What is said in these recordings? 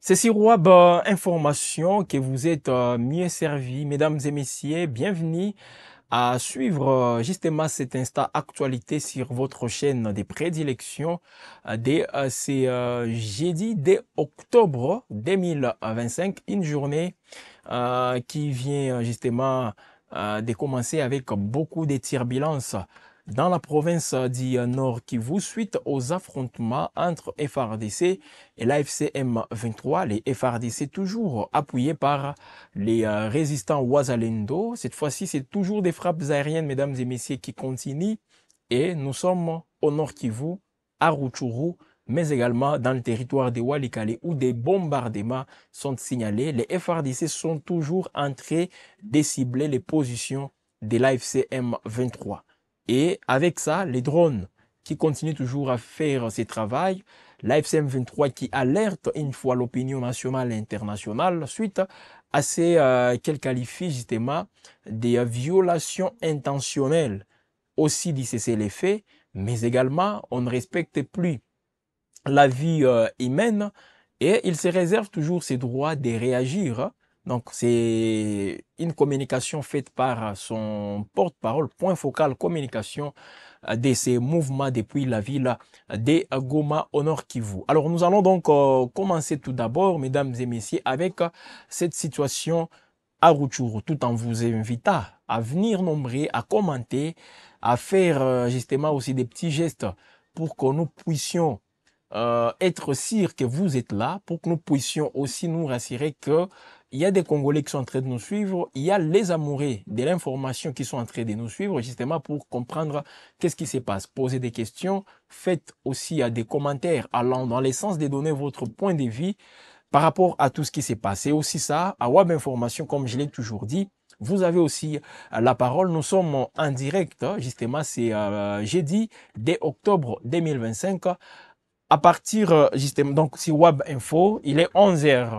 C'est sur Web Information que vous êtes mieux servis. Mesdames et messieurs, bienvenue à suivre justement cet instant actualité sur votre chaîne des prédilections dès c'est jeudi dès octobre 2025, une journée qui vient justement de commencer avec beaucoup de turbulences dans la province du Nord Kivu suite aux affrontements entre FARDC et l'AFC M23. Les FARDC toujours appuyés par les résistants Ouazalendo. Cette fois-ci, c'est toujours des frappes aériennes, mesdames et messieurs, qui continuent. Et nous sommes au Nord Kivu, à Rutshuru, mais également dans le territoire de Walikale où des bombardements sont signalés. Les FARDC sont toujours en train de cibler les positions de l'AFC M23. Et avec ça, les drones qui continuent toujours à faire ce travail, l'AFC M23 qui alerte une fois l'opinion nationale et internationale suite à ces qu'elle qualifie justement des violations intentionnelles aussi du cessez-le-feu, mais également on ne respecte plus la vie humaine et il se réserve toujours ses droits de réagir. Donc c'est une communication faite par son porte-parole, point focal communication de ces mouvements depuis la ville de Goma au Nord Kivu. Alors nous allons donc commencer tout d'abord, mesdames et messieurs, avec cette situation à Rutshuru, tout en vous invitant à venir nombrer, à commenter, à faire justement aussi des petits gestes pour que nous puissions être sûr que vous êtes là, pour que nous puissions aussi nous rassurer que il y a des Congolais qui sont en train de nous suivre, il y a les amoureux de l'information qui sont en train de nous suivre, justement pour comprendre qu'est-ce qui se passe. Posez des questions, faites aussi des commentaires allant dans le sens de donner votre point de vue par rapport à tout ce qui s'est passé. Aussi ça, à Web Information, comme je l'ai toujours dit, vous avez aussi la parole. Nous sommes en direct, justement, c'est jeudi dès octobre 2025. À partir, justement, donc, sur Web Info, il est 11h06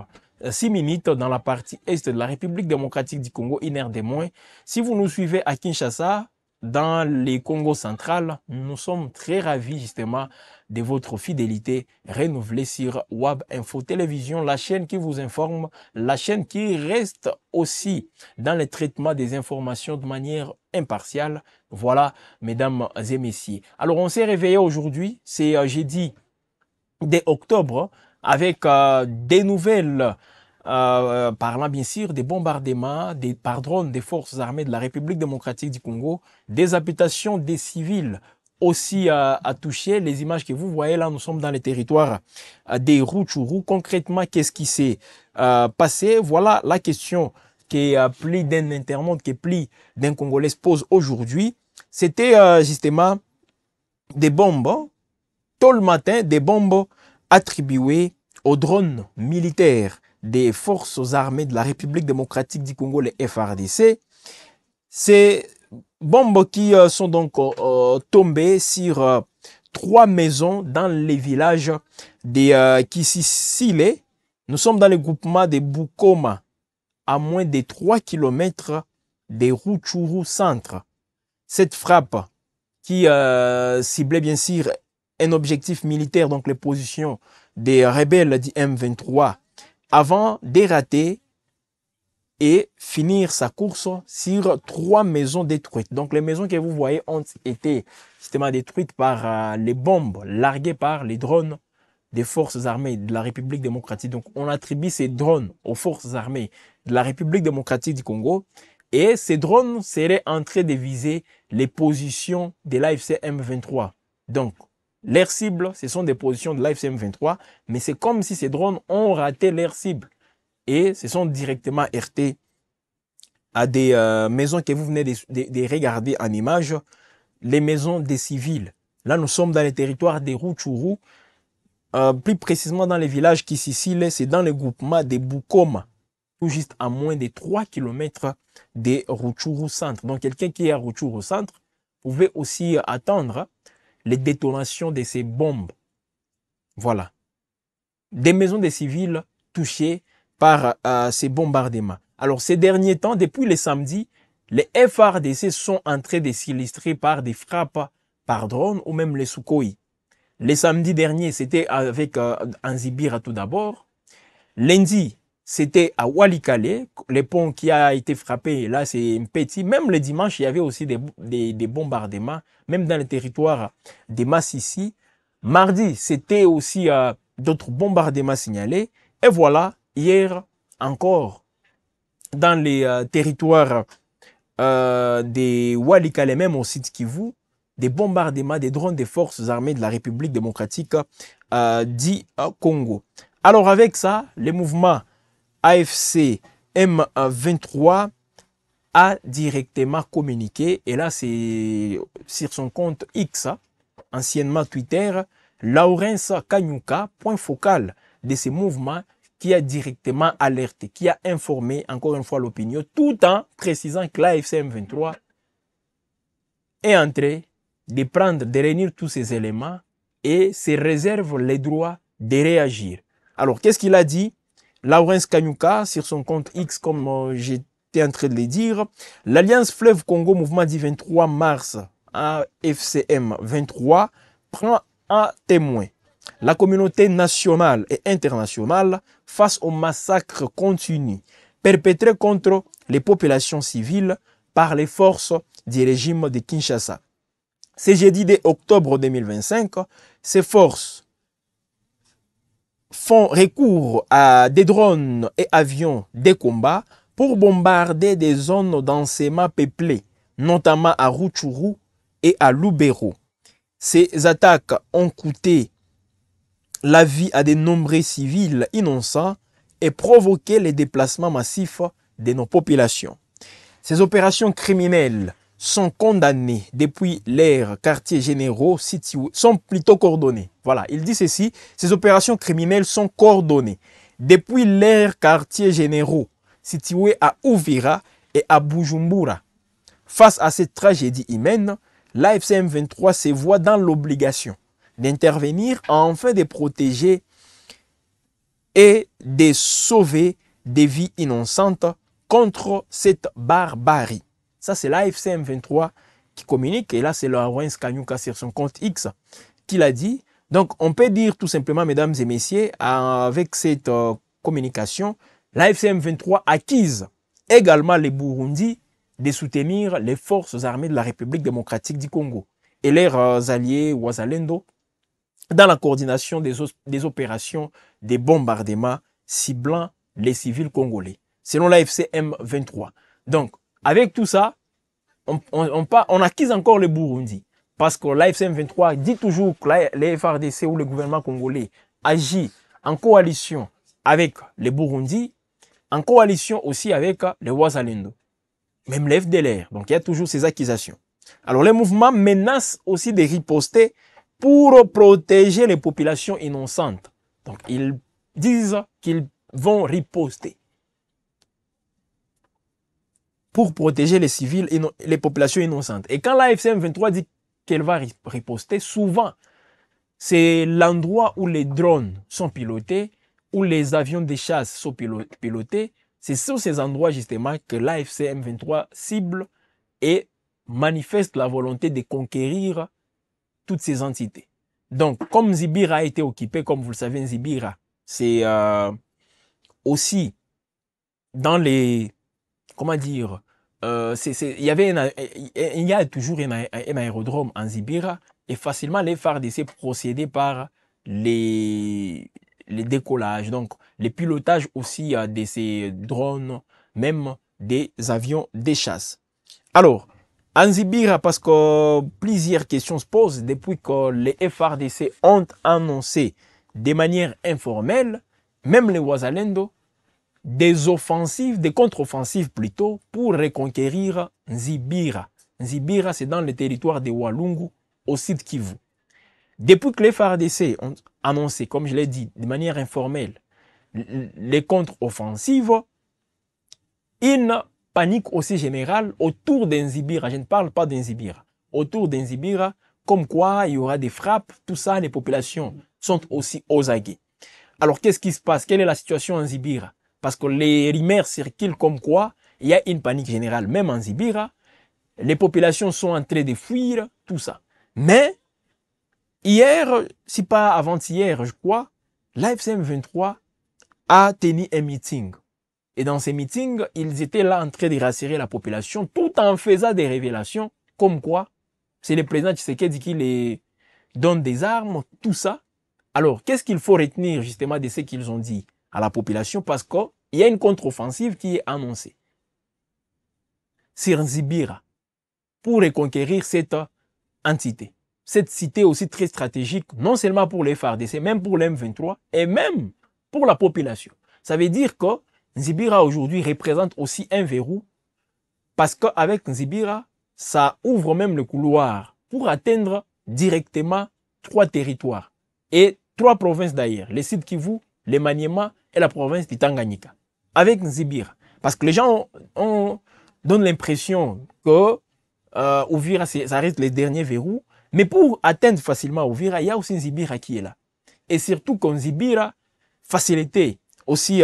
dans la partie est de la République démocratique du Congo, une heure de moins. Si vous nous suivez à Kinshasa, dans les Congo central, nous sommes très ravis, justement, de votre fidélité renouvelée sur Web Info Télévision, la chaîne qui vous informe, la chaîne qui reste aussi dans le traitement des informations de manière impartiale. Voilà, mesdames et messieurs. Alors, on s'est réveillé aujourd'hui, c'est jeudi dès octobre avec des nouvelles parlant bien sûr des bombardements par drone des forces armées de la République démocratique du Congo, des habitations des civils aussi à toucher. Les images que vous voyez là, nous sommes dans les territoires des Rutshuru. Concrètement, qu'est-ce qui s'est passé? Voilà la question que plus d'un internaute, que plus d'un Congolais se pose aujourd'hui. C'était justement des bombes, hein, tôt le matin, des bombes attribuées aux drones militaires des forces armées de la République démocratique du Congo, les FARDC. Ces bombes qui sont donc tombées sur 3 maisons dans les villages de Kisisile. Nous sommes dans le groupement de Bukoma, à moins de 3 km de Rutshuru centre. Cette frappe qui ciblait bien sûr un objectif militaire, donc les positions des rebelles du M23, avant de rater et finir sa course sur 3 maisons détruites. Donc les maisons que vous voyez ont été justement détruites par les bombes larguées par les drones des forces armées de la République démocratique. Donc on attribue ces drones aux forces armées de la République démocratique du Congo. Et ces drones seraient en train de viser les positions de l'AFC M23. Donc, leurs cibles, ce sont des positions de l'AFC M23, mais c'est comme si ces drones ont raté leur cible et se sont directement heurtés à des maisons que vous venez de regarder en image, les maisons des civils. Là, nous sommes dans les territoires des Rutshuru, plus précisément dans les villages qui s'y c'est dans le groupement des Bukoma, tout juste à moins de 3 km de Rutshuru centre. Donc, quelqu'un qui est à Rutshuru centre pouvait aussi attendre les détonations de ces bombes. Voilà. Des maisons des civils touchées par ces bombardements. Alors, ces derniers temps, depuis le samedi, les FARDC sont en train de s'illustrer par des frappes par drone ou même les Sukhoi. Les samedis derniers, c'était avec Anzibira tout d'abord. Lundi, c'était à Walikale, le pont qui a été frappé, là c'est petit. Même le dimanche, il y avait aussi des bombardements, même dans le territoire de Massissi. Mardi, c'était aussi d'autres bombardements signalés. Et voilà, hier encore, dans les territoires des Walikale, même au site Kivu, des bombardements des drones des forces armées de la République démocratique du Congo. Alors avec ça, les mouvements AFC M23 a directement communiqué, et là c'est sur son compte X, anciennement Twitter, Lawrence Kanyuka, point focal de ces mouvements, qui a directement alerté, qui a informé encore une fois l'opinion, tout en précisant que l'AFC M23 est en train de prendre, de réunir tous ces éléments et se réserve les droits de réagir. Alors, qu'est-ce qu'il a dit? Lawrence Kanyuka, sur son compte X, comme j'étais en train de le dire, l'Alliance Fleuve Congo Mouvement du 23 mars, FCM 23, prend un témoin la communauté nationale et internationale face au massacre continu perpétré contre les populations civiles par les forces du régime de Kinshasa. Ce jeudi de octobre 2025, ces forces font recours à des drones et avions de combat pour bombarder des zones densément peuplées, notamment à Rutshuru et à Lubero. Ces attaques ont coûté la vie à de nombreux civils innocents et provoqué les déplacements massifs de nos populations. Ces opérations criminelles sont condamnées depuis leurs quartiers généraux situés, sont plutôt coordonnées. Voilà, il dit ceci, ces opérations criminelles sont coordonnées depuis leurs quartiers généraux situés à Uvira et à Bujumbura. Face à cette tragédie humaine, l'AFC M23 se voit dans l'obligation d'intervenir afin de protéger et de sauver des vies innocentes contre cette barbarie. Ça, c'est l'AFC M23 qui communique. Et là, c'est Lawrence Kanyuka sur son compte X qui l'a dit. Donc, on peut dire tout simplement, mesdames et messieurs, avec cette communication, l'AFC M23 acquise également les Burundis de soutenir les forces armées de la République démocratique du Congo et leurs alliés Wazalendo dans la coordination des opérations de bombardement ciblant les civils congolais, selon l'AFC M23. Donc, avec tout ça, on acquise encore le Burundi, parce que l'AFC M23 dit toujours que les FARDC ou le gouvernement congolais agit en coalition avec les Burundi, en coalition aussi avec les Wazalendo, même les FDLR. Donc, il y a toujours ces accusations. Alors, les mouvements menacent aussi de riposter pour protéger les populations innocentes. Donc, ils disent qu'ils vont riposter pour protéger les civils et les populations innocentes. Et quand l'AFC M23 dit qu'elle va riposter, souvent, c'est l'endroit où les drones sont pilotés, où les avions de chasse sont pilotés. C'est sur ces endroits, justement, que l'AFC M23 cible et manifeste la volonté de conquérir toutes ces entités. Donc, comme Nzibira a été occupé, comme vous le savez, Nzibira, c'est aussi dans les, comment dire, il y a toujours un aérodrome en Nzibira et facilement les FARDC procédaient par les décollages, donc les pilotages aussi de ces drones, même des avions de chasse. Alors, Nzibira, parce que plusieurs questions se posent depuis que les FARDC ont annoncé de manière informelle, même les Wazalendo, des offensives, des contre-offensives plutôt, pour reconquérir Nzibira. Nzibira, c'est dans le territoire de Walungu, au sud Kivu. Depuis que les FARDC ont annoncé, comme je l'ai dit, de manière informelle, les contre-offensives, une panique aussi générale autour d'Nzibira. Je ne parle pas d'Nzibira. Autour d'Nzibira, comme quoi il y aura des frappes, tout ça, les populations sont aussi aux aguets. Alors, qu'est-ce qui se passe? Quelle est la situation en Nzibira? Parce que les rumeurs circulent comme quoi il y a une panique générale. Même en Nzibira, les populations sont en train de fuir, tout ça. Mais, hier, si pas avant-hier, je crois, l'AFC M23 a tenu un meeting. Et dans ces meetings, ils étaient là en train de rassurer la population tout en faisant des révélations comme quoi c'est le président Tshisekedi qui les donne des armes, tout ça. Alors, qu'est-ce qu'il faut retenir justement de ce qu'ils ont dit à la population? Parce qu'il y a une contre-offensive qui est annoncée sur Nzibira pour reconquérir cette entité. Cette cité aussi très stratégique, non seulement pour les FARDC, même pour l'M23 et même pour la population. Ça veut dire que Nzibira aujourd'hui représente aussi un verrou parce qu'avec Nzibira, ça ouvre même le couloir pour atteindre directement 3 territoires et 3 provinces d'ailleurs, les Sud Kivu, les Maniema et la province du Tanganyika. Avec Nzibira. Parce que les gens donnent l'impression que Uvira, ça reste les derniers verrous. Mais pour atteindre facilement Uvira, il y a aussi Nzibira qui est là. Et surtout que Nzibira facilitait aussi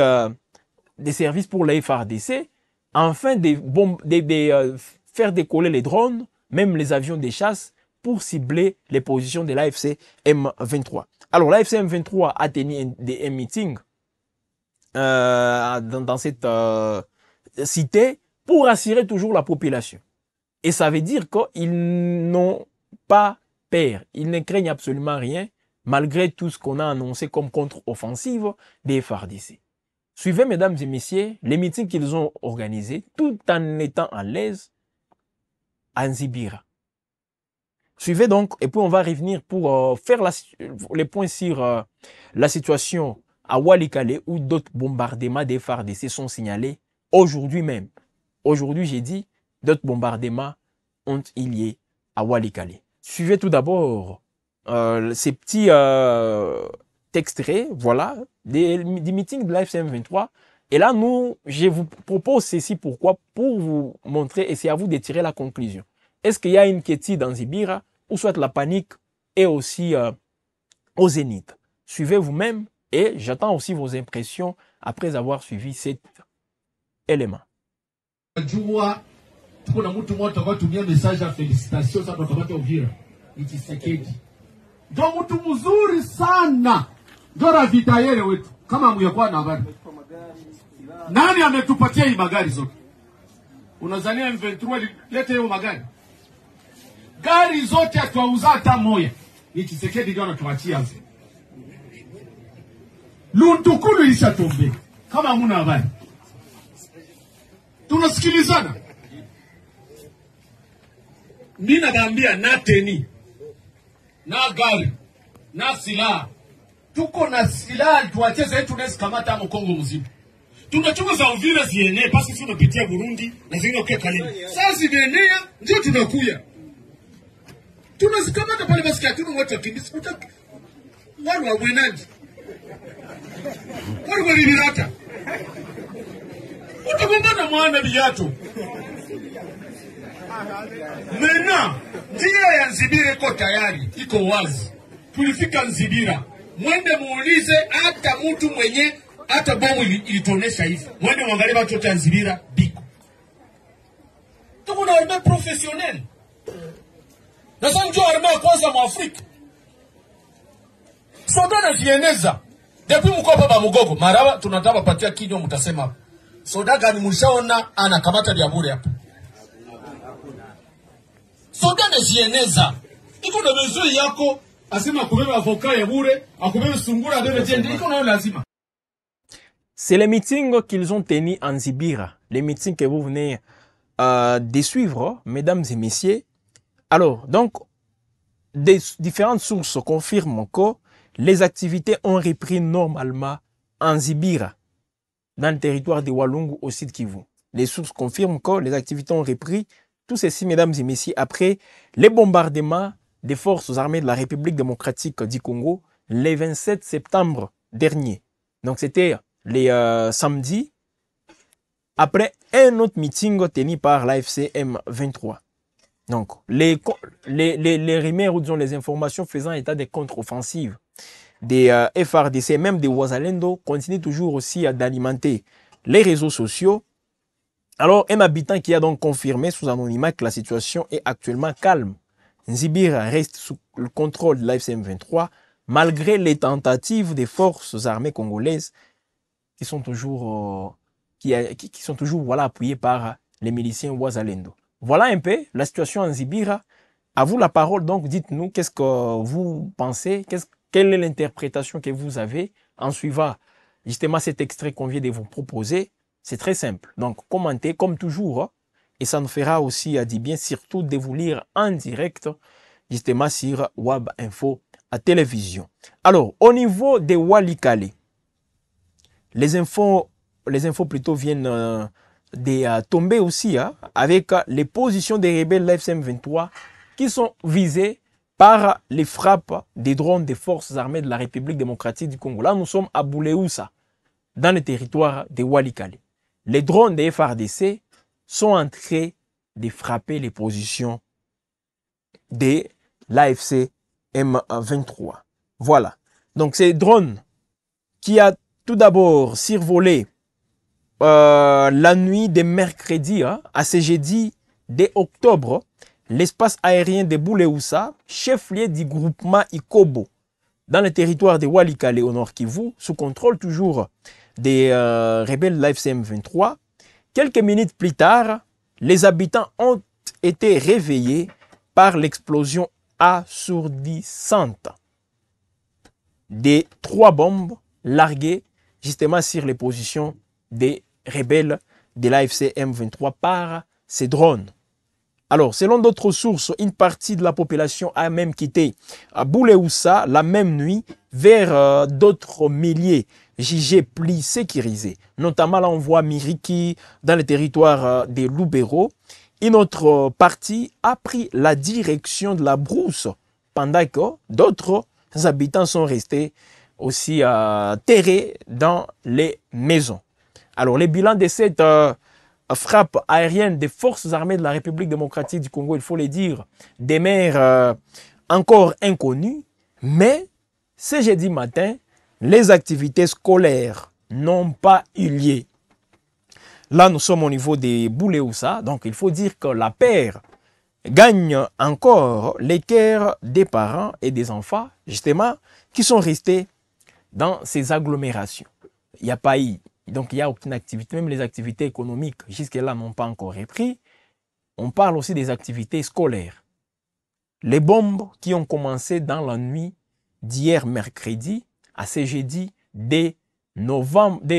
des services pour les FARDC, afin de faire décoller les drones, même les avions de chasse, pour cibler les positions de l'AFC M23. Alors l'AFC M23 a tenu un meeting dans cette cité pour assurer toujours la population. Et ça veut dire qu'ils n'ont pas peur, ils ne craignent absolument rien, malgré tout ce qu'on a annoncé comme contre-offensive des FARDC. Suivez, mesdames et messieurs, les meetings qu'ils ont organisés, tout en étant à l'aise à Nzibira. Suivez donc, et puis on va revenir pour faire les points sur la situation à Walikale, où d'autres bombardements des FARDC sont signalés aujourd'hui même. Aujourd'hui, j'ai dit, d'autres bombardements ont lié à Walikale. Suivez tout d'abord ces petits extraits, voilà, des meetings de l'AFC M23. Et là, je vous propose ceci pourquoi? Pour vous montrer, et c'est à vous de tirer la conclusion. Est-ce qu'il y a une quiétude dans Nzibira, ou soit la panique est aussi au zénith? Suivez vous-même et j'attends aussi vos impressions après avoir suivi cet élément. Tuko na mtu mmoja akatumia message ya felicitation sasa tukamata Uvira. Ni Tshisekedi. Ndio mtu mzuri sana. Ndio ravitayele wetu. Kama mngekuwa na habari. Nani ametupatia hii magari zote? Unazania M23 lete hiyo magari? Gari zote atuauza hata moja. Ni Tshisekedi ndio anatuachia. Luntukulu ishatombe. Kama hamuna habari. Tunasikilizana. Mimi naambia na teni na gari na silaha, tuko na silaha tuacheze yetu nesi kamata mu Kongo mzima. Tunachunga za Uvira zienee pasi sisi tunapitia Burundi na zingine kwa Kalemi. Sasa zienea ndio tunakuya. Tunazikamata pale basi katunu wote kimisi utaki. Wale wa Bwenaji. Wale walilirata. Utagombana mwana biato. Mena, njia ya Nzibira iko tayari, iko wazi. Tulifika Nzibira. Mwende muulize hata mtu mwenye hata bomu ilitonesha hivi. Mwende muangalie watu wote Nzibira biko. Tuko na arme professionnel. Na sasa ndio arme kwanza mu Afrika. Soda na jieneza. Depuis mko hapa Mugogo, marawa tunataka patia kinyo mtasema. Soda gani mlishaona anakamata vya bure hapa? Soda na jieneza. Iko na bezui yako, asema kubeba avocat ya bure, akubeba sungura bebe jende, iko na lazima. C'est les meetings qu'ils ont tenus en Nzibira, les meetings que vous venez de suivre, mesdames et messieurs. Alors, donc, des différentes sources confirment que les activités ont repris normalement en Nzibira, dans le territoire de Walungu au Sud Kivu. Les sources confirment que les activités ont repris, tout ceci, mesdames et messieurs, après les bombardements des forces armées de la République démocratique du Congo le 27 septembre dernier. Donc, c'était les samedis, après un autre meeting tenu par l'AFC M23. Donc, les rumeurs ou disons les informations faisant état des contre-offensives des FARDC, même des Wazalendo, continuent toujours aussi d'alimenter les réseaux sociaux. Alors, un habitant qui a donc confirmé sous anonymat que la situation est actuellement calme. Nzibira reste sous le contrôle de l'AFC M23 malgré les tentatives des forces armées congolaises qui sont toujours, qui sont toujours voilà, appuyés par les miliciens Ouazalendo. Voilà un peu la situation en Zibira. À vous la parole, donc dites-nous qu'est-ce que vous pensez, quelle est l'interprétation que vous avez en suivant justement cet extrait qu'on vient de vous proposer. C'est très simple. Donc commentez comme toujours et ça nous fera aussi du bien surtout de vous lire en direct justement sur Wab Info à télévision. Alors au niveau de Walikale, les infos plutôt viennent de tomber aussi avec les positions des rebelles de l'FCM 23 qui sont visés par les frappes des drones des forces armées de la République démocratique du Congo. Là, nous sommes à Boulehoussa, dans le territoire de Walikale. Les drones des FARDC sont en train de frapper les positions de l'AFC M23. Voilà. Donc, ces drones qui a tout d'abord survolé la nuit de mercredi à ce jeudi de octobre, l'espace aérien de Boulehoussa, chef-lieu du groupement Ikobo, dans le territoire de Walikale au nord Kivu, sous contrôle toujours des rebelles de l'AFC M23. Quelques minutes plus tard, les habitants ont été réveillés par l'explosion assourdissante des 3 bombes larguées justement sur les positions des rebelles de l'AFC M23 par ces drones. Alors, selon d'autres sources, une partie de la population a même quitté Boulehoussa la même nuit vers d'autres milliers jugés plus sécurisés. Notamment, là, on voit Miriki dans le territoire de Lubero. Une autre partie a pris la direction de la brousse, pendant que d'autres habitants sont restés aussi terrés dans les maisons. Alors, les bilans de cette frappe aérienne des forces armées de la République démocratique du Congo, il faut le dire, demeurent encore inconnues, mais ce jeudi matin, les activités scolaires n'ont pas eu lieu. Là, nous sommes au niveau des Boulehoussa, donc il faut dire que la paire gagne encore les cœurs des parents et des enfants, justement, qui sont restés dans ces agglomérations. Il n'y a pas eu, donc il n'y a aucune activité, même les activités économiques jusque-là n'ont pas encore repris. On parle aussi des activités scolaires. Les bombes qui ont commencé dans la nuit d'hier mercredi à ce jeudi dès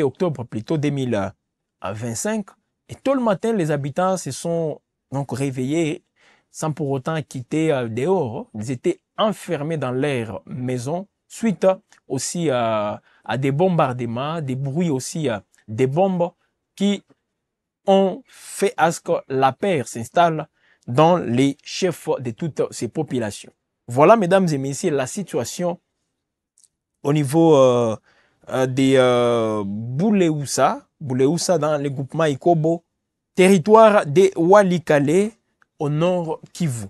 octobre plutôt 2025. Et tout le matin, les habitants se sont donc réveillés sans pour autant quitter dehors. Ils étaient enfermés dans leur maison suite aussi à des bombardements, des bruits aussi, des bombes qui ont fait à ce que la paix s'installe dans les chefs de toutes ces populations. Voilà, mesdames et messieurs, la situation au niveau des Boulehoussa dans le groupement Ikobo, territoire de Walikale au nord Kivu.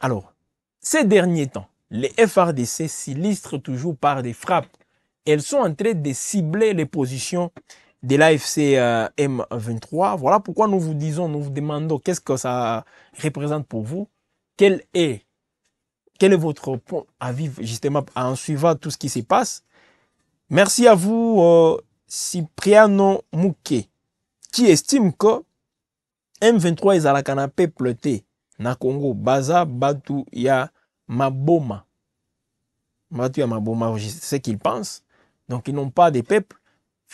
Alors, ces derniers temps, les FARDC s'illustrent toujours par des frappes. Elles sont en train de cibler les positions de l'AFC M23. Voilà pourquoi nous vous disons, nous vous demandons qu'est-ce que ça représente pour vous. Quel est votre point à vivre justement en suivant tout ce qui se passe. Merci à vous, Cipriano Mouké, qui estime que M23 est à la canapé pleuté na Congo. Baza Batu ya Maboma. Batu ya Maboma, c'est ce qu'ils pensent. Donc ils n'ont pas de peuple.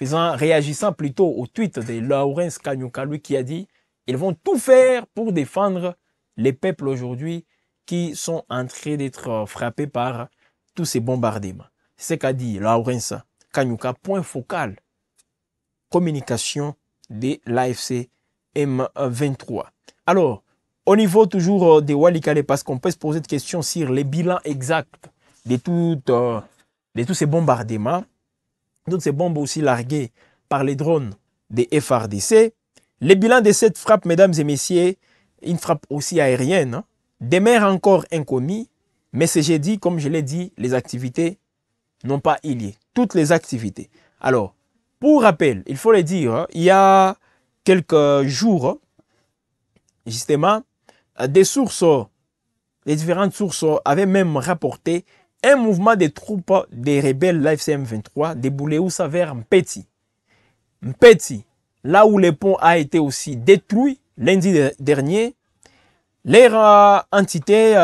Réagissant plutôt au tweet de Lawrence Kanyuka, lui qui a dit ils vont tout faire pour défendre les peuples aujourd'hui qui sont en train d'être frappés par tous ces bombardements. C'est ce qu'a dit Lawrence Kanyuka, point focal, communication de l'AFC M23. Alors, au niveau toujours de Walikale, parce qu'on peut se poser des questions sur les bilans exacts de tous ces bombardements, toutes ces bombes aussi larguées par les drones des FARDC. Les bilans de cette frappe, mesdames et messieurs, une frappe aussi aérienne, demeure encore inconnue, mais ce jeudi, comme je l'ai dit, les activités n'ont pas eu lieu. Toutes les activités. Alors, pour rappel, il faut le dire, il y a quelques jours, justement, des différentes sources avaient même rapporté un mouvement des troupes des rebelles l'AFC M23 de Boulehoussa vers Mpeti. Mpeti, là où le pont a été aussi détruit lundi dernier, leur entité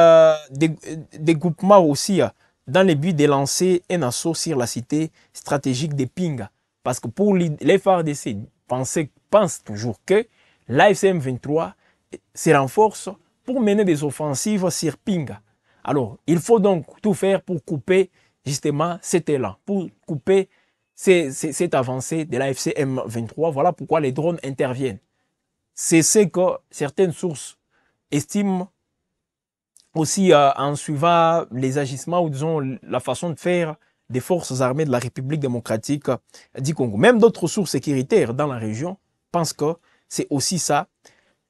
des groupements aussi dans le but de lancer un assaut sur la cité stratégique de Pinga. Parce que pour les FARDC, pensent toujours que l'AFC M23 se renforce pour mener des offensives sur Pinga. Alors, il faut donc tout faire pour couper justement cet élan, pour couper cette avancée de l'AFC M23. Voilà pourquoi les drones interviennent. C'est ce que certaines sources estiment aussi en suivant les agissements ou disons la façon de faire des forces armées de la République démocratique du Congo. Même d'autres sources sécuritaires dans la région pensent que c'est aussi ça,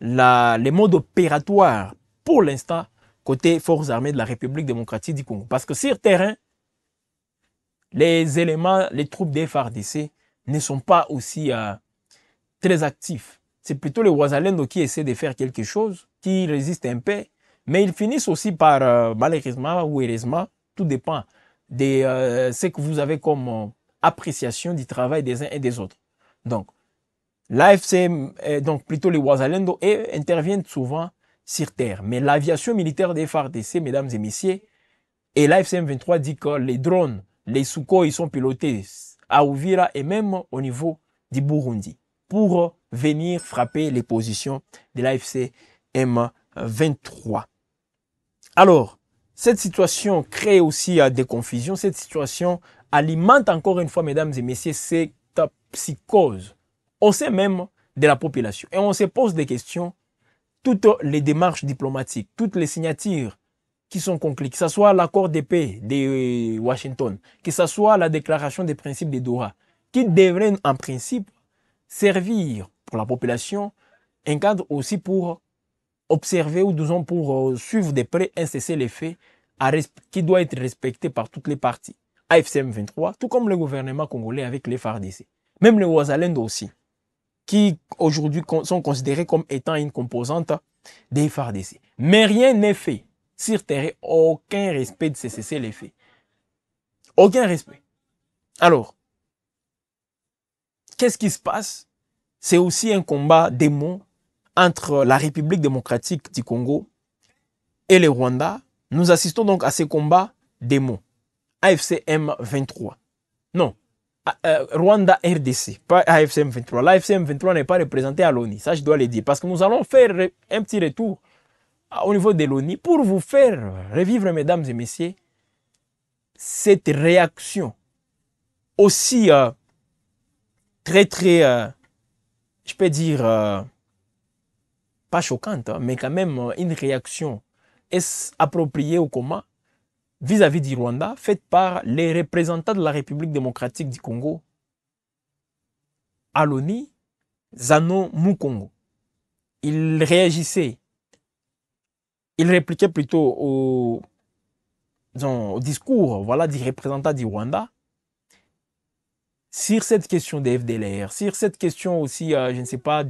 les modes opératoires pour l'instant côté forces armées de la République démocratique du Congo. Parce que sur terrain, les éléments, les troupes des FARDC ne sont pas aussi très actifs. C'est plutôt les Ouazalendo qui essaient de faire quelque chose, qui résistent un peu, mais ils finissent aussi par, malheureusement ou heureusement, tout dépend de ce que vous avez comme appréciation du travail des uns et des autres. Donc, l'AFC, donc plutôt les Ouazalendo, interviennent souvent sur terre. Mais l'aviation militaire des FARDC, mesdames et messieurs, et l'AFC M23 dit que les drones, les Sukhoi, ils sont pilotés à Uvira et même au niveau du Burundi pour venir frapper les positions de l'AFC M23. Alors, cette situation crée aussi des confusions. Cette situation alimente encore une fois, mesdames et messieurs, cette psychose au sein même de la population. Et on se pose des questions. Toutes les démarches diplomatiques, toutes les signatures qui sont conclues, que ce soit l'accord de paix de Washington, que ce soit la déclaration des principes de Doha, qui devraient en principe servir pour la population, un cadre aussi pour observer ou disons pour suivre de près un cessez-le-feu qui doit être respecté par toutes les parties. AFC M23, tout comme le gouvernement congolais avec les FARDC. Même les Ouazalendo aussi, qui aujourd'hui sont considérés comme étant une composante des FARDC. Mais rien n'est fait. Sur terre, aucun respect de ces cessez-le-feu. Aucun respect. Alors, qu'est-ce qui se passe? C'est aussi un combat démon entre la République démocratique du Congo et le Rwanda. Nous assistons donc à ces combats démons. AFC M23. Non. Rwanda RDC, pas AFC M23. L'AFC M23 n'est pas représenté à l'ONU. Ça, je dois le dire. Parce que nous allons faire un petit retour au niveau de l'ONU pour vous faire revivre, mesdames et messieurs, cette réaction aussi très, je peux dire, pas choquante, hein, mais quand même une réaction appropriée au combat vis-à-vis du Rwanda, faite par les représentants de la République démocratique du Congo à l'ONU, Zano Mukongo. Il réagissait, il répliquait plutôt au discours voilà, du représentant du Rwanda sur cette question des FDLR, sur cette question aussi, je ne sais pas,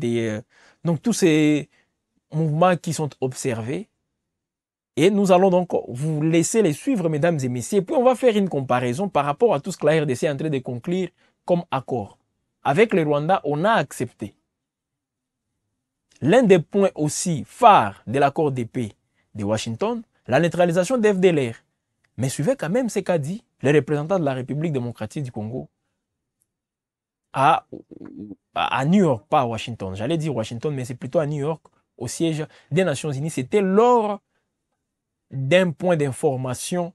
donc tous ces mouvements qui sont observés. Et nous allons donc vous laisser les suivre, mesdames et messieurs. Puis on va faire une comparaison par rapport à tout ce que la RDC est en train de conclure comme accord. Avec le Rwanda, on a accepté l'un des points aussi phares de l'accord de paix de Washington, la neutralisation des FDLR. Mais suivez quand même ce qu'a dit le représentant de la République démocratique du Congo à New York, pas à Washington. J'allais dire Washington, mais c'est plutôt à New York, au siège des Nations Unies. C'était lors d'un point d'information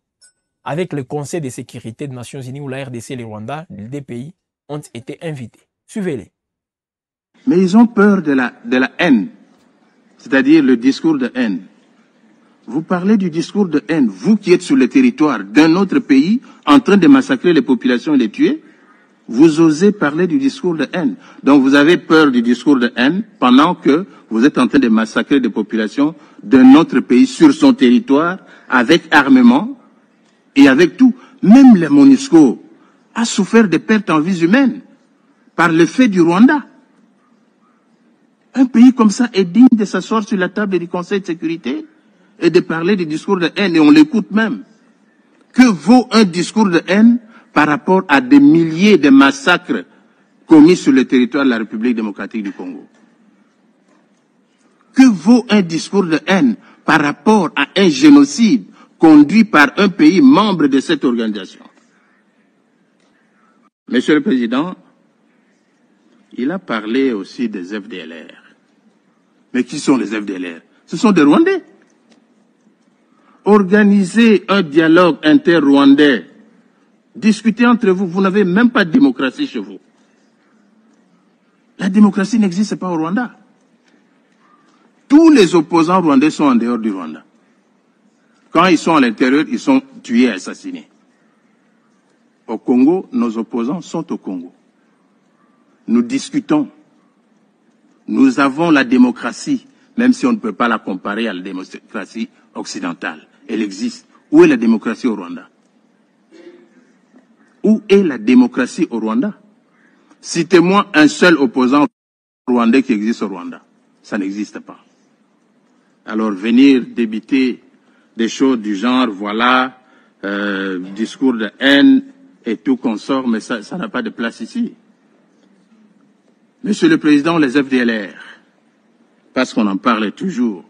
avec le Conseil de sécurité des Nations Unies où la RDC et le Rwanda, les deux pays, ont été invités. Suivez-les. Mais ils ont peur de la haine, c'est-à-dire le discours de haine. Vous parlez du discours de haine, vous qui êtes sur le territoire d'un autre pays en train de massacrer les populations et les tuer, vous osez parler du discours de haine. Donc vous avez peur du discours de haine pendant que vous êtes en train de massacrer des populations d'un autre pays sur son territoire avec armement et avec tout. Même le MONUSCO a souffert de pertes en vies humaines par le fait du Rwanda. Un pays comme ça est digne de s'asseoir sur la table du Conseil de sécurité et de parler du discours de haine, et on l'écoute même. Que vaut un discours de haine par rapport à des milliers de massacres commis sur le territoire de la République démocratique du Congo. Que vaut un discours de haine par rapport à un génocide conduit par un pays membre de cette organisation? Monsieur le Président, il a parlé aussi des FDLR. Mais qui sont les FDLR? Ce sont des Rwandais. Organisez un dialogue inter-rwandais. Discutez entre vous. Vous n'avez même pas de démocratie chez vous. La démocratie n'existe pas au Rwanda. Tous les opposants rwandais sont en dehors du Rwanda. Quand ils sont à l'intérieur, ils sont tués et assassinés. Au Congo, nos opposants sont au Congo. Nous discutons. Nous avons la démocratie, même si on ne peut pas la comparer à la démocratie occidentale. Elle existe. Où est la démocratie au Rwanda? Où est la démocratie au Rwanda? Citez-moi un seul opposant rwandais qui existe au Rwanda. Ça n'existe pas. Alors venir débiter des choses du genre, voilà, discours de haine et tout consort, mais ça n'a pas de place ici. Monsieur le Président, les FDLR, parce qu'on en parle toujours,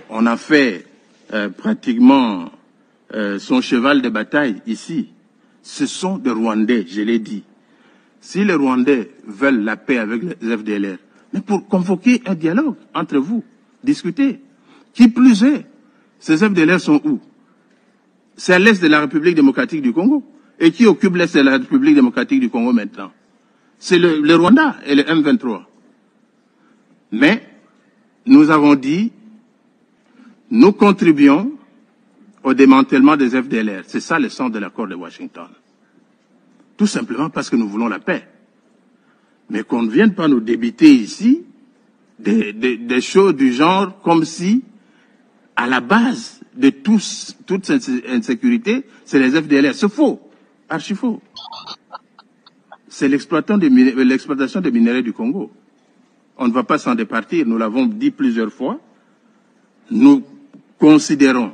on a fait pratiquement son cheval de bataille ici. Ce sont des Rwandais, je l'ai dit. Si les Rwandais veulent la paix avec les FDLR, mais pour convoquer un dialogue entre vous, discuter. Qui plus est, ces FDLR sont où? C'est à l'est de la République démocratique du Congo. Et qui occupe l'est de la République démocratique du Congo maintenant? C'est le Rwanda et le M23. Mais nous avons dit, nous contribuons au démantèlement des FDLR. C'est ça le sens de l'accord de Washington. Tout simplement parce que nous voulons la paix. Mais qu'on ne vienne pas nous débiter ici des choses du genre comme si, à la base de toute cette insécurité, c'est les FDLR. C'est faux, archi faux. C'est l'exploitation des minerais du Congo. On ne va pas s'en départir, nous l'avons dit plusieurs fois. Nous considérons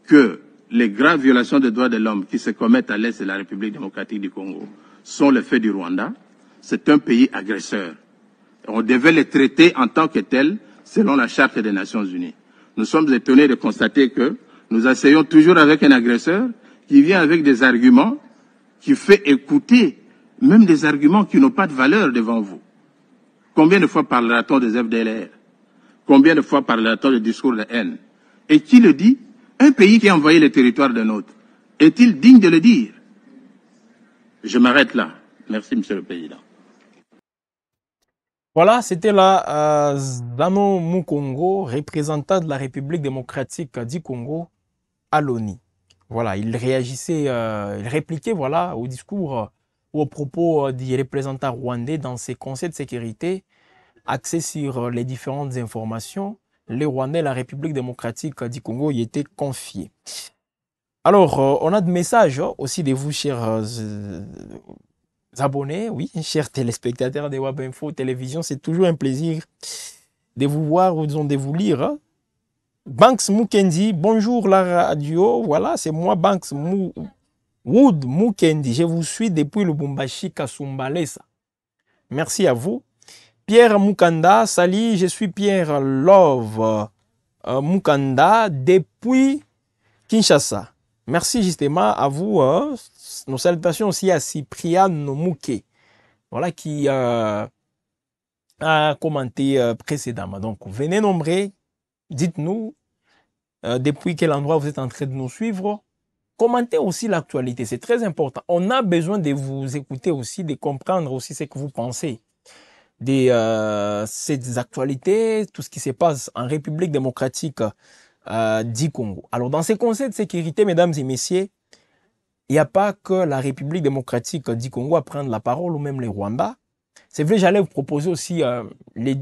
que les graves violations des droits de l'homme qui se commettent à l'est de la République démocratique du Congo sont le fait du Rwanda. C'est un pays agresseur. On devait les traiter en tant que tels selon la Charte des Nations Unies. Nous sommes étonnés de constater que nous essayons toujours avec un agresseur qui vient avec des arguments, qui fait écouter même des arguments qui n'ont pas de valeur devant vous. Combien de fois parlera-t-on des FDLR? Combien de fois parlera-t-on de discours de haine? Et qui le dit? Un pays qui a envahi le territoire d'un autre. Est-il digne de le dire? Je m'arrête là. Merci, Monsieur le Président. Voilà, c'était là Zano Mukongo, représentant de la République démocratique du Congo à l'ONU. Voilà, il réagissait, il répliquait voilà, au discours ou aux propos du représentant rwandais dans ses conseils de sécurité axés sur les différentes informations. Les Rwandais et la République démocratique du Congo y étaient confiés. Alors, on a des messages aussi de vous, chers abonnés, oui, chers téléspectateurs de Web Info Télévision. C'est toujours un plaisir de vous voir ou disons de vous lire. Banks Mukendi, bonjour la radio. Voilà, c'est moi, Banks Wood Mukendi. Je vous suis depuis Lubumbashi, Kasumbalesa. Merci à vous. Pierre Mukanda, salut, je suis Pierre Love Mukanda depuis Kinshasa. Merci justement à vous. Nos salutations aussi à Cyprien Mouké, voilà, qui a commenté précédemment. Donc, venez nombrer, dites-nous depuis quel endroit vous êtes en train de nous suivre. Commentez aussi l'actualité, c'est très important. On a besoin de vous écouter aussi, de comprendre aussi ce que vous pensez de ces actualités, tout ce qui se passe en République démocratique du Congo. Alors, dans ces conseils de sécurité, mesdames et messieurs, il n'y a pas que la République démocratique du Congo à prendre la parole, ou même les Rwandais. C'est vrai, j'allais vous proposer aussi les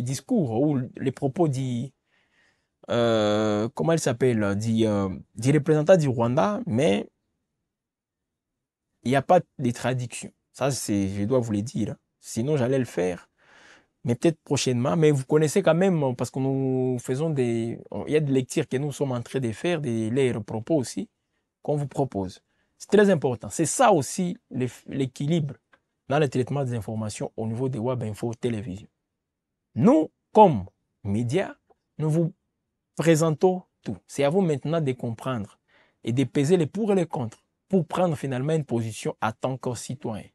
discours ou les propos du, comment il s'appelle, du représentant du Rwanda, mais il n'y a pas de traduction. Ça, je dois vous le dire. Sinon, j'allais le faire. Mais peut-être prochainement. Mais vous connaissez quand même, parce que nous faisons il y a des lectures que nous sommes en train de faire, les propos aussi, qu'on vous propose. C'est très important. C'est ça aussi l'équilibre dans le traitement des informations au niveau des Web Info Télévision. Nous, comme médias, nous vous présentons tout. C'est à vous maintenant de comprendre et de peser les pour et les contre pour prendre finalement une position en tant que citoyen.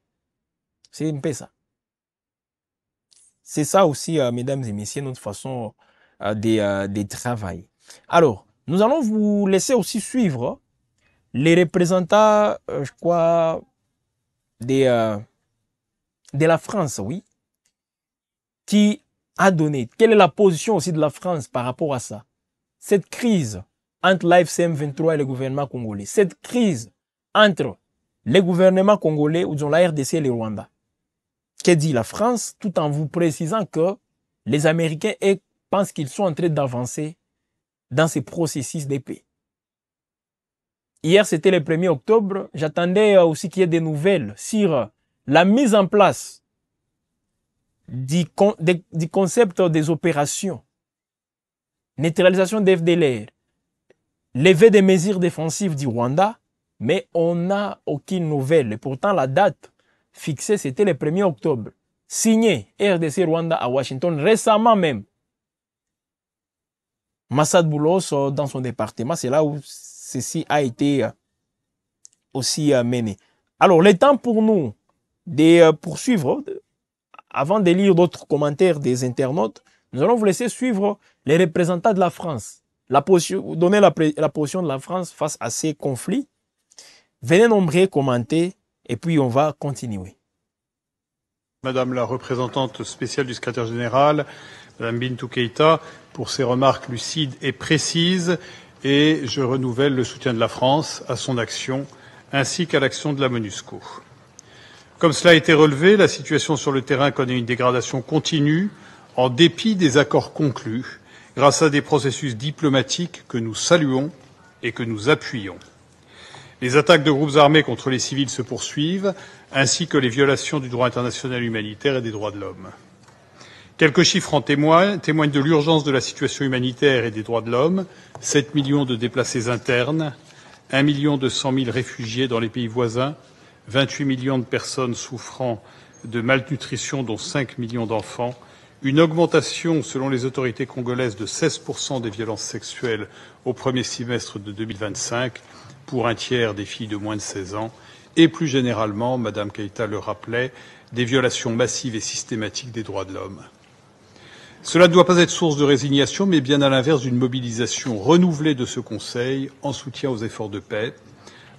C'est un peu ça. C'est ça aussi, mesdames et messieurs, notre façon de travailler. Alors, nous allons vous laisser aussi suivre les représentants, je crois, de la France, oui, qui a donné. Quelle est la position aussi de la France par rapport à ça? Cette crise entre l'AFC M23 et le gouvernement congolais. Cette crise entre les gouvernements congolais ou disons la RDC et le Rwanda. Que dit la France tout en vous précisant que les Américains pensent qu'ils sont en train d'avancer dans ces processus de paix. Hier, c'était le 1er octobre. J'attendais aussi qu'il y ait des nouvelles sur la mise en place du concept des opérations, neutralisation des FDLR, levée des mesures défensives du Rwanda, mais on n'a aucune nouvelle. Et pourtant, la date fixée, c'était le 1er octobre. Signé RDC Rwanda à Washington récemment même. Massad Boulos dans son département, c'est là où ceci a été aussi mené. Alors, le temps pour nous de poursuivre, avant de lire d'autres commentaires des internautes, nous allons vous laisser suivre les représentants de la France. Donner la position de la France face à ces conflits. Venez nombreux commenter et puis on va continuer. Madame la représentante spéciale du secrétaire général, Madame Bintou Keïta, pour ses remarques lucides et précises, et je renouvelle le soutien de la France à son action ainsi qu'à l'action de la MONUSCO. Comme cela a été relevé, la situation sur le terrain connaît une dégradation continue en dépit des accords conclus grâce à des processus diplomatiques que nous saluons et que nous appuyons. Les attaques de groupes armés contre les civils se poursuivent, ainsi que les violations du droit international humanitaire et des droits de l'homme. Quelques chiffres en témoignent de l'urgence de la situation humanitaire et des droits de l'homme. 7 millions de déplacés internes, 1 200 000 réfugiés dans les pays voisins, 28 millions de personnes souffrant de malnutrition, dont 5 millions d'enfants, une augmentation, selon les autorités congolaises, de 16% des violences sexuelles au premier semestre de 2025 pour un tiers des filles de moins de 16 ans, et plus généralement, Madame Keïta le rappelait, des violations massives et systématiques des droits de l'homme. Cela ne doit pas être source de résignation, mais bien à l'inverse d'une mobilisation renouvelée de ce Conseil en soutien aux efforts de paix.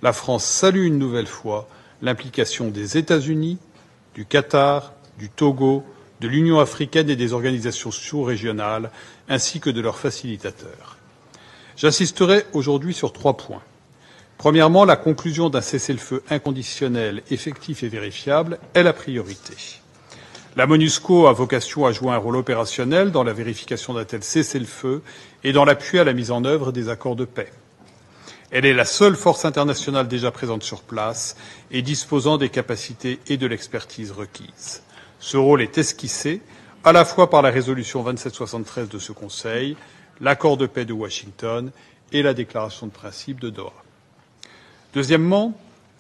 La France salue une nouvelle fois l'implication des États-Unis, du Qatar, du Togo, de l'Union africaine et des organisations sous-régionales, ainsi que de leurs facilitateurs. J'insisterai aujourd'hui sur 3 points. Premièrement, la conclusion d'un cessez-le-feu inconditionnel, effectif et vérifiable est la priorité. La MONUSCO a vocation à jouer un rôle opérationnel dans la vérification d'un tel cessez-le-feu et dans l'appui à la mise en œuvre des accords de paix. Elle est la seule force internationale déjà présente sur place et disposant des capacités et de l'expertise requises. Ce rôle est esquissé à la fois par la résolution 2773 de ce Conseil, l'accord de paix de Washington et la déclaration de principe de Doha. Deuxièmement,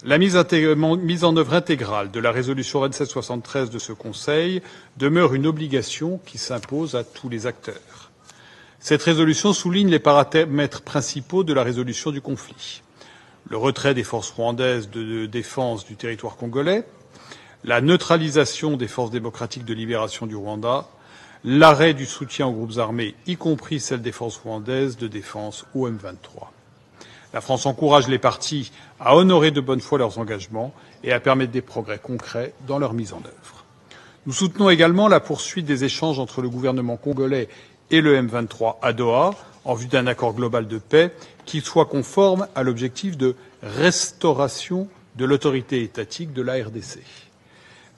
la mise en œuvre intégrale de la résolution 2773 de ce Conseil demeure une obligation qui s'impose à tous les acteurs. Cette résolution souligne les paramètres principaux de la résolution du conflit. Le retrait des forces rwandaises de défense du territoire congolais, la neutralisation des forces démocratiques de libération du Rwanda, l'arrêt du soutien aux groupes armés, y compris celles des forces rwandaises de défense au M23. La France encourage les parties à honorer de bonne foi leurs engagements et à permettre des progrès concrets dans leur mise en œuvre. Nous soutenons également la poursuite des échanges entre le gouvernement congolais et le M23 à Doha en vue d'un accord global de paix qui soit conforme à l'objectif de restauration de l'autorité étatique de la RDC.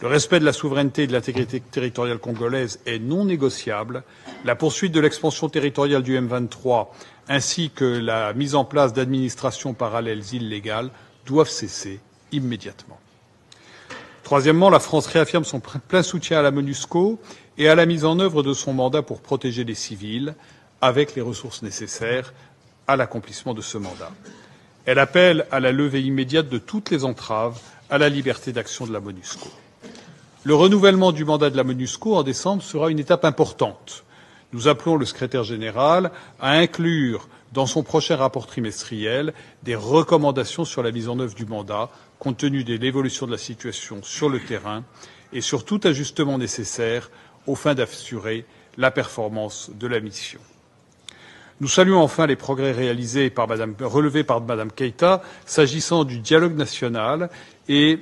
Le respect de la souveraineté et de l'intégrité territoriale congolaise est non négociable. La poursuite de l'expansion territoriale du M23 ainsi que la mise en place d'administrations parallèles illégales doivent cesser immédiatement. Troisièmement, la France réaffirme son plein soutien à la MONUSCO et à la mise en œuvre de son mandat pour protéger les civils, avec les ressources nécessaires à l'accomplissement de ce mandat. Elle appelle à la levée immédiate de toutes les entraves à la liberté d'action de la MONUSCO. Le renouvellement du mandat de la MONUSCO en décembre sera une étape importante. Nous appelons le secrétaire général à inclure dans son prochain rapport trimestriel des recommandations sur la mise en œuvre du mandat, compte tenu de l'évolution de la situation sur le terrain et sur tout ajustement nécessaire aux fins d'assurer la performance de la mission. Nous saluons enfin les progrès relevés par Mme Keïta s'agissant du dialogue national et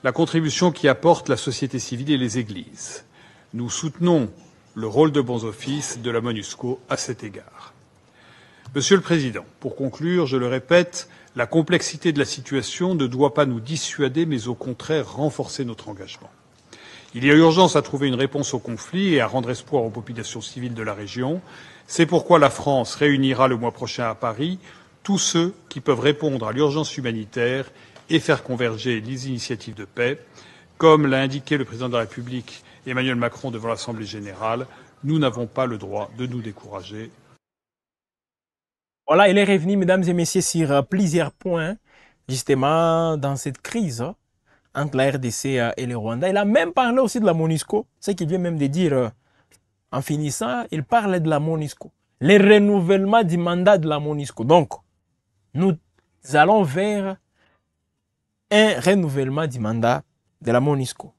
la contribution qu'y apporte la société civile et les églises. Nous soutenons le rôle de bons offices de la MONUSCO à cet égard. Monsieur le Président, pour conclure, je le répète, la complexité de la situation ne doit pas nous dissuader, mais au contraire renforcer notre engagement. Il y a urgence à trouver une réponse au conflit et à rendre espoir aux populations civiles de la région. C'est pourquoi la France réunira le mois prochain à Paris tous ceux qui peuvent répondre à l'urgence humanitaire et faire converger les initiatives de paix. Comme l'a indiqué le président de la République Emmanuel Macron devant l'Assemblée générale, nous n'avons pas le droit de nous décourager. Voilà, il est revenu, mesdames et messieurs, sur plusieurs points, justement, dans cette crise entre la RDC et le Rwanda. Il a même parlé aussi de la MONUSCO, ce qu'il vient même de dire en finissant, il parle de la MONUSCO, le renouvellement du mandat de la MONUSCO. Donc, nous allons vers un renouvellement du mandat de la MONUSCO.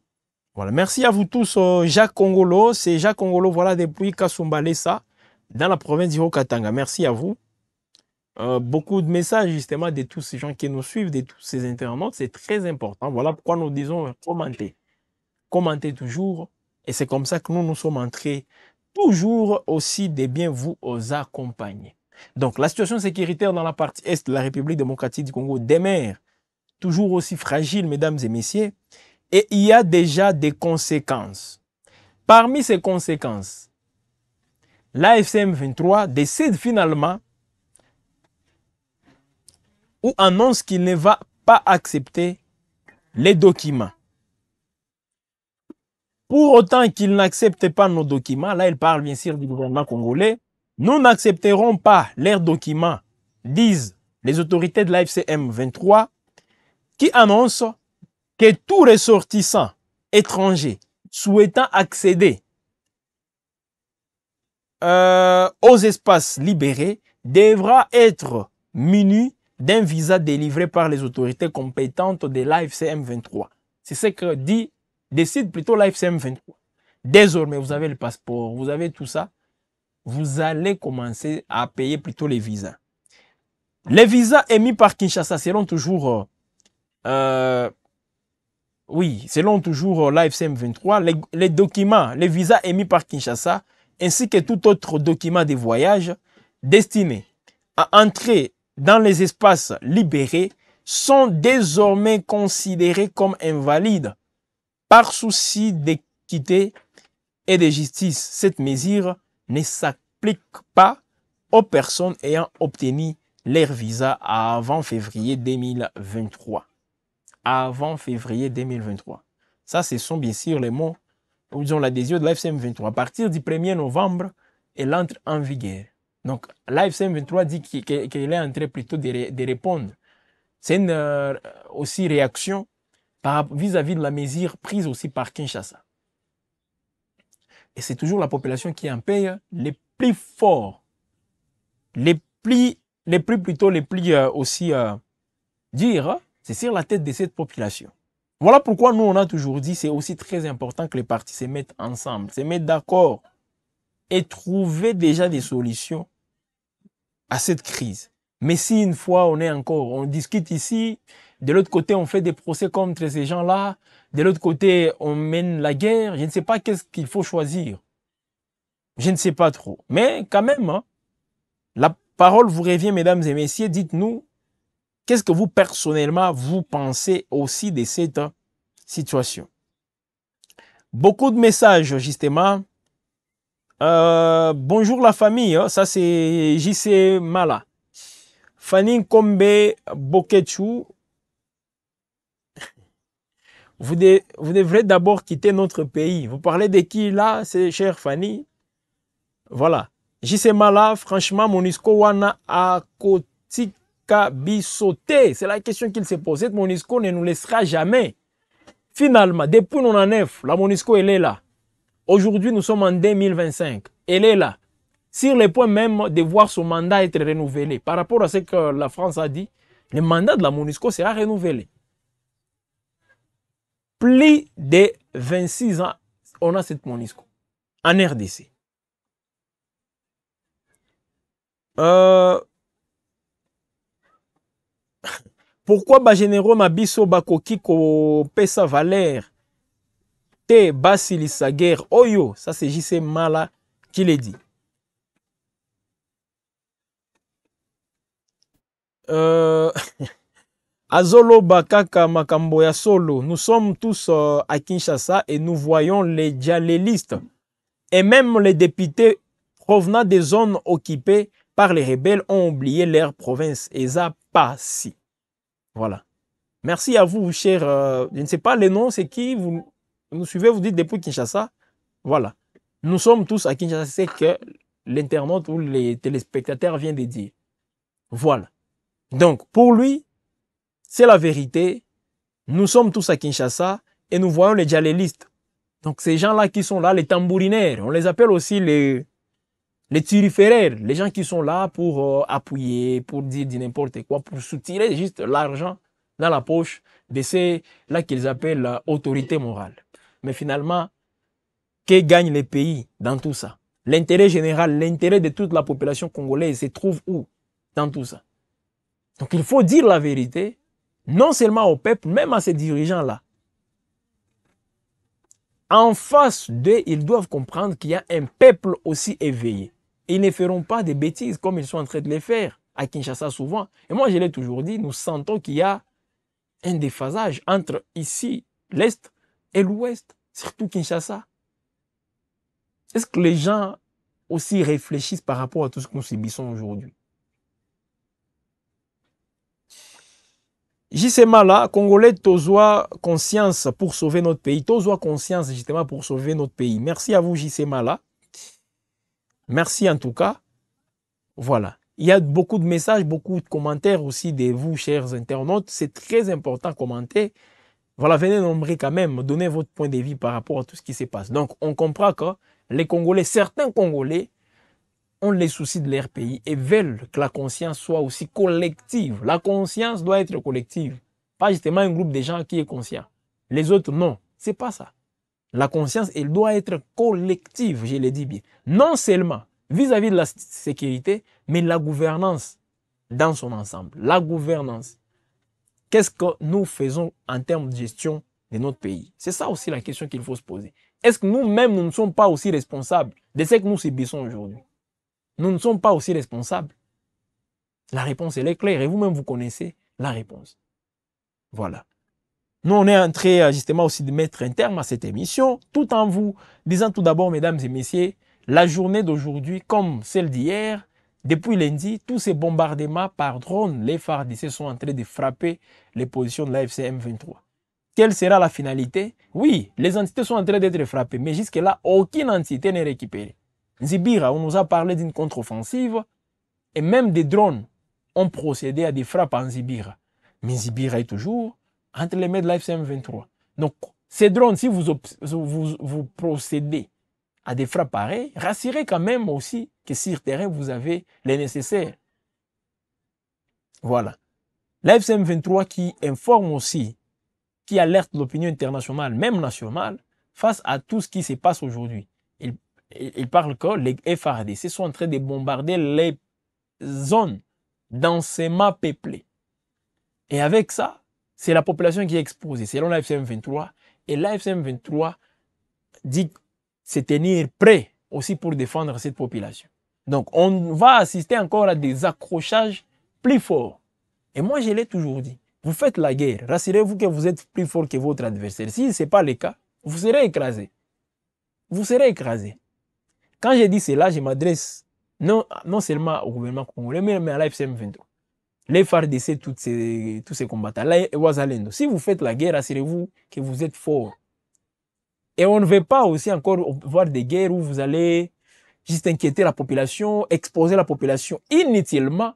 Voilà, merci à vous tous. Jacques Congolo, c'est Jacques Congolo, voilà, depuis Kasumbalesa, dans la province du Haut-Katanga. Merci à vous. Beaucoup de messages justement de tous ces gens qui nous suivent, de tous ces internautes, c'est très important. Voilà pourquoi nous disons commenter. Commentez toujours. Et c'est comme ça que nous sommes entrés toujours aussi de bien vous accompagner. Donc la situation sécuritaire dans la partie est de la République démocratique du Congo demeure toujours aussi fragile, mesdames et messieurs. Et il y a déjà des conséquences. Parmi ces conséquences, l'AFC M23 décide finalement ou annonce qu'il ne va pas accepter les documents. Pour autant qu'il n'accepte pas nos documents, là il parle bien sûr du gouvernement congolais, nous n'accepterons pas leurs documents, disent les autorités de l'AFC M23, qui annoncent que tout ressortissant étranger souhaitant accéder aux espaces libérés devra être muni d'un visa délivré par les autorités compétentes de l'AFC M23. C'est ce que décide plutôt l'AFC M23. Désormais, vous avez le passeport, vous avez tout ça. Vous allez commencer à payer plutôt les visas. Les visas émis par Kinshasa seront toujours... selon toujours l'AFC M23, les documents, les visas émis par Kinshasa, ainsi que tout autre document de voyage destiné à entrer dans les espaces libérés sont désormais considérés comme invalides par souci d'équité et de justice. Cette mesure ne s'applique pas aux personnes ayant obtenu leur visa avant février 2023. Avant février 2023. Ça, ce sont bien sûr les mots où ils ont l'adhésion de l'AFC M23. À partir du 1er novembre, elle entre en vigueur. Donc, l'AFC M23 dit qu'il est en train plutôt de répondre. C'est une aussi réaction vis-à-vis de la mesure prise aussi par Kinshasa. Et c'est toujours la population qui en paye les plus forts, les plus durs, c'est sur la tête de cette population. Voilà pourquoi nous, on a toujours dit, c'est aussi très important que les partis se mettent ensemble, se mettent d'accord et trouver déjà des solutions à cette crise. Mais si une fois on discute ici, de l'autre côté on fait des procès contre ces gens-là, de l'autre côté on mène la guerre, je ne sais pas qu'est-ce qu'il faut choisir. Je ne sais pas trop. Mais quand même, hein, la parole vous revient, mesdames et messieurs, dites-nous, qu'est-ce que vous personnellement vous pensez aussi de cette situation? Beaucoup de messages justement. Bonjour la famille, ça c'est JC Mala. Fanny Kombe Bokechu. Vous devrez d'abord quitter notre pays. Vous parlez de qui là, c'est cher Fanny? Voilà. JC Mala, franchement, MONUSCO wana akotika bisote. C'est la question qu'il s'est posée. MONUSCO ne nous laissera jamais. Finalement, depuis 1999, la MONUSCO, elle est là. Aujourd'hui, nous sommes en 2025. Elle est là. Sur le point même de voir son mandat être renouvelé. Par rapport à ce que la France a dit, le mandat de la MONUSCO sera renouvelé. Plus de 26 ans, on a cette MONUSCO en RDC. Pourquoi ba généraux mabiso bakoki ko pesa valeur te basilisa guerre oyo? Ça c'est JC Mala qui l'a dit. Azolo Bakaka Makambo ya Solo, nous sommes tous à Kinshasa et nous voyons les djihadistes et même les députés provenant des zones occupées par les rebelles ont oublié leur province. Et ça passe. Voilà. Merci à vous, chers. Je ne sais pas les noms, c'est qui vous nous suivez, vous dites depuis Kinshasa. Voilà. Nous sommes tous à Kinshasa, c'est que l'internaute ou les téléspectateurs viennent de dire. Voilà. Donc, pour lui, c'est la vérité. Nous sommes tous à Kinshasa et nous voyons les djihadistes. Donc, ces gens-là qui sont là, les tambourinaires, on les appelle aussi les turiféraires, les gens qui sont là pour appuyer, pour dire n'importe quoi, pour soutirer juste l'argent dans la poche de ces là qu'ils appellent autorité morale. Mais finalement, que gagnent les pays dans tout ça? L'intérêt général, l'intérêt de toute la population congolaise se trouve où dans tout ça? Donc il faut dire la vérité, non seulement au peuple, même à ces dirigeants-là. En face d'eux, ils doivent comprendre qu'il y a un peuple aussi éveillé. Ils ne feront pas des bêtises comme ils sont en train de les faire à Kinshasa souvent. Et moi, je l'ai toujours dit, nous sentons qu'il y a un déphasage entre ici, l'Est et l'Ouest, surtout Kinshasa. Est-ce que les gens aussi réfléchissent par rapport à tout ce que nous subissons aujourd'hui? Justement là, Congolais, Tozoa conscience pour sauver notre pays. Tozoa conscience justement pour sauver notre pays. Merci à vous, JCMA là. Merci en tout cas. Voilà. Il y a beaucoup de messages, beaucoup de commentaires aussi de vous, chers internautes. C'est très important de commenter. Voilà, venez nombrer quand même, donner votre point de vue par rapport à tout ce qui se passe. Donc, on comprend que les Congolais, certains Congolais, ont les soucis de leur pays et veulent que la conscience soit aussi collective. La conscience doit être collective. Pas justement un groupe de gens qui est conscient. Les autres, non. C'est pas ça. La conscience, elle doit être collective, je le dis bien. Non seulement vis-à-vis de la sécurité, mais la gouvernance dans son ensemble. La gouvernance. Qu'est-ce que nous faisons en termes de gestion de notre pays? C'est ça aussi la question qu'il faut se poser. Est-ce que nous-mêmes, nous ne sommes pas aussi responsables de ce que nous subissons aujourd'hui? Nous ne sommes pas aussi responsables. La réponse, elle est claire et vous-même, vous connaissez la réponse. Voilà. Nous, on est en train justement aussi de mettre un terme à cette émission, tout en vous disant tout d'abord, mesdames et messieurs, la journée d'aujourd'hui, comme celle d'hier, depuis lundi, tous ces bombardements par drone, les FARDC sont en train de frapper les positions de l'AFC M23. Quelle sera la finalité? Oui, les entités sont en train d'être frappées, mais jusque-là, aucune entité n'est récupérée. Zibira, on nous a parlé d'une contre-offensive et même des drones ont procédé à des frappes en Zibira. Mais Zibira est toujours entre les mains de l'AFC M23. Donc, ces drones, si vous procédez à des frappes pareilles, rassurez quand même aussi que sur terrain, vous avez les nécessaires. Voilà. L'AFC M23 qui informe aussi, qui alerte l'opinion internationale, même nationale, face à tout ce qui se passe aujourd'hui. Il parle que les FARDC sont en train de bombarder les zones densément peuplées. Et avec ça, c'est la population qui est exposée, selon l'AFC M23. Et l'AFC M23 dit se tenir prêt aussi pour défendre cette population. Donc, on va assister encore à des accrochages plus forts. Et moi, je l'ai toujours dit. Vous faites la guerre. Rassurez-vous que vous êtes plus fort que votre adversaire. Si ce n'est pas le cas, vous serez écrasé. Vous serez écrasé. Quand je dis cela, je m'adresse non seulement au gouvernement congolais, mais à l'AFC M23. Les FARDC, tous ces combattants, là, et Ouazalendo. Si vous faites la guerre, assurez-vous que vous êtes fort. Et on ne veut pas aussi encore voir des guerres où vous allez juste inquiéter la population, exposer la population inutilement,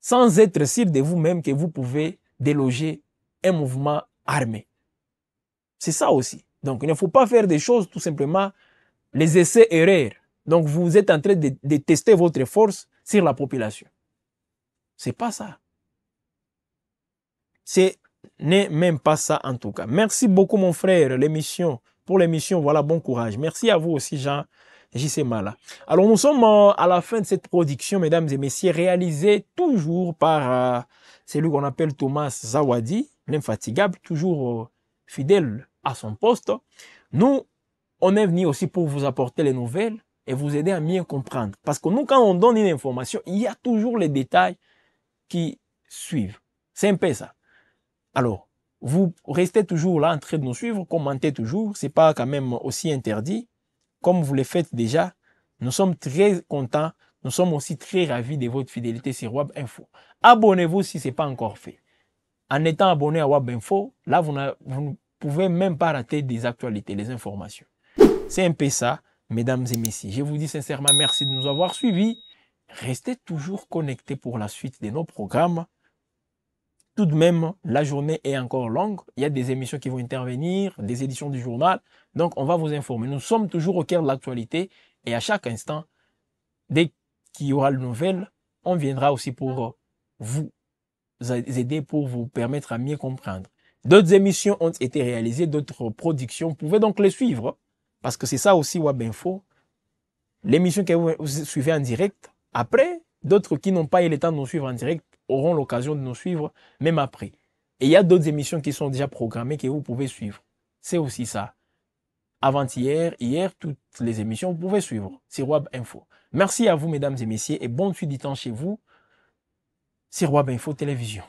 sans être sûr de vous-même que vous pouvez déloger un mouvement armé. C'est ça aussi. Donc, il ne faut pas faire des choses tout simplement les essais-erreurs. Donc, vous êtes en train de tester votre force sur la population. C'est pas ça. Ce n'est même pas ça en tout cas. Merci beaucoup mon frère, pour l'émission, voilà, bon courage. Merci à vous aussi Jean J.C. Mala. Alors nous sommes à la fin de cette production, mesdames et messieurs, réalisée toujours par celui qu'on appelle Thomas Zawadi, l'infatigable, toujours fidèle à son poste. Nous, on est venu aussi pour vous apporter les nouvelles et vous aider à mieux comprendre. Parce que nous, quand on donne une information, il y a toujours les détails qui suivent. C'est un peu ça. Alors, vous restez toujours là en train de nous suivre, commentez toujours, c'est pas quand même aussi interdit. Comme vous le faites déjà, nous sommes très contents, nous sommes aussi très ravis de votre fidélité sur Web Info. Abonnez-vous si ce n'est pas encore fait. En étant abonné à Web Info, là, vous ne pouvez même pas rater des actualités, les informations. C'est un peu ça, mesdames et messieurs. Je vous dis sincèrement merci de nous avoir suivis. Restez toujours connectés pour la suite de nos programmes. Tout de même, la journée est encore longue. Il y a des émissions qui vont intervenir, des éditions du journal. Donc, on va vous informer. Nous sommes toujours au cœur de l'actualité et à chaque instant, dès qu'il y aura de nouvelles, on viendra aussi pour vous aider, pour vous permettre à mieux comprendre. D'autres émissions ont été réalisées, d'autres productions. Vous pouvez donc les suivre parce que c'est ça aussi Web Info. L'émission que vous suivez en direct, après, d'autres qui n'ont pas eu le temps de nous suivre en direct auront l'occasion de nous suivre même après. Et il y a d'autres émissions qui sont déjà programmées que vous pouvez suivre. C'est aussi ça. Avant-hier, hier, toutes les émissions, vous pouvez suivre sur Web Info. Merci à vous, mesdames et messieurs, et bonne suite du temps chez vous sur Web Info Télévision.